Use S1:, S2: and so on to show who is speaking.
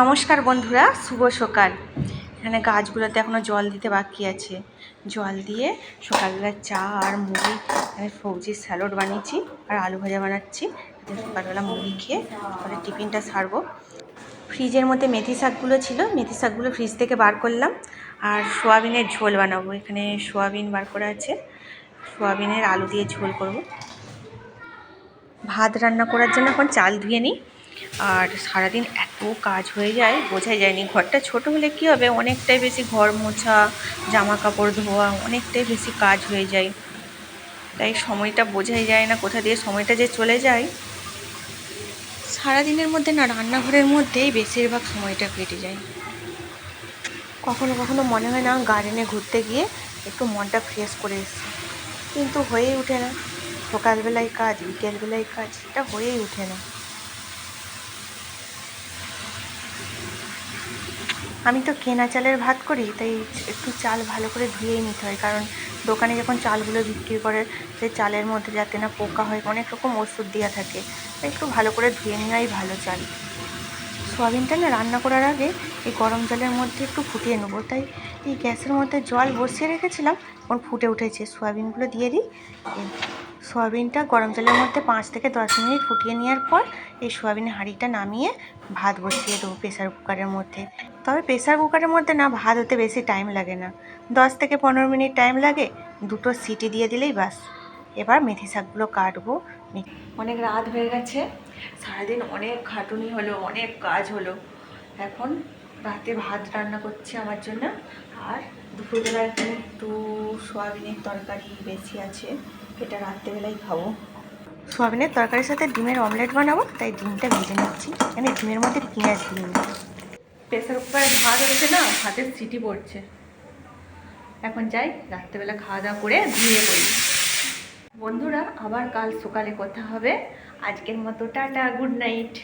S1: নমস্কার বন্ধুরা, শুভ সকাল। এখানে গাছগুলোতে এখনও জল দিতে বাকি আছে। জল দিয়ে সকালবেলা চা আর মুড়ি, সবজির স্যালাড বানিয়েছি আর আলু ভাজা বানাচ্ছি। সকালবেলা মুড়ি খেয়ে তারপরে টিফিনটা সারবো। ফ্রিজের মধ্যে মেথি শাকগুলো ছিল, মেথি শাকগুলো ফ্রিজ থেকে বার করলাম আর সোয়াবিনের ঝোল বানাবো। এখানে সোয়াবিন বার করা আছে, সোয়াবিনের আলু দিয়ে ঝোল করব। ভাত রান্না করার জন্য এখন চাল ধুয়ে নিই। আর সারাদিন এত কাজ হয়ে যায়, বোঝাই যায়নি। ঘরটা ছোট হলে কী হবে, অনেকটাই বেশি ঘর মোছা, জামা কাপড় ধোয়া, অনেকটাই বেশি কাজ হয়ে যায়। তাই সময়টা বোঝাই যায় না, কোথা দিয়ে সময়টা যে চলে যায়। সারাদিনের মধ্যে না রান্নাঘরের মধ্যেই বেশিরভাগ সময়টা কেটে যায়। কখনো কখনো মনে হয় না গার্ডেনে ঘুরতে গিয়ে একটু মনটা ফ্রেশ করে এসেছি, কিন্তু হয়েই ওঠে না। সকালবেলায় কাজ, বিকেলবেলায় কাজ, এটা হয়েই ওঠে না। আমি তো কেনা চালের ভাত করি, তাই একটু চাল ভালো করে ধুয়েই নিতে হয়, কারণ দোকানে যখন চালগুলো বিক্রি করে সেই চালের মধ্যে যাতে না পোকা হয়, অনেক রকম ওষুধ দেওয়া থাকে। তাই একটু ভালো করে ধুয়ে নেওয়াই ভালো চাল। সোয়াবিনটা না রান্না করার আগে এই গরম জলের মধ্যে একটু ফুটিয়ে নেবো, তাই এই গ্যাসের মধ্যে জল বসিয়ে রেখেছিলাম, এখন ফুটে উঠেছে। সোয়াবিনগুলো দিয়ে দিই। সোয়াবিনটা গরম জলের মধ্যে 5 থেকে 10 মিনিট ফুটিয়ে নেওয়ার পর এই সোয়াবিনের হাঁড়িটা নামিয়ে ভাত বসিয়ে দেবো প্রেসার কুকারের মধ্যে। তবে প্রেসার কুকারের মধ্যে না ভাত হতে বেশি টাইম লাগে না, 10 থেকে 15 মিনিট টাইম লাগে। 2টো সিটি দিয়ে দিলেই বাস। এবার মেথি শাকগুলো কাটবো। অনেক রাত হয়ে গেছে, সারাদিন অনেক খাটুনি হলো, অনেক কাজ হলো। এখন রাতে ভাত রান্না করছি আমার জন্য, আর দুপুরবেলা এখানে একটু সোয়াবিনের তরকারি বেশি আছে, এটা রাত্রেবেলায় খাবো। সোয়াবিনের তরকারির সাথে ডিমের অমলেট বানাবো, তাই ডিমটা ভেজে নিচ্ছি। এখানে ডিমের মধ্যে পেঁয়াজ দিই। প্রেসার কুকারে ভাত হচ্ছে না, ভাতের সিটি পড়ছে। এখন যাই, রাত্রেবেলা খাওয়া দাওয়া করে ঘুমিয়ে পড়ি। বন্ধুরা, আবার কাল সকালে কথা হবে। আজকের মতো টাটা, গুড নাইট।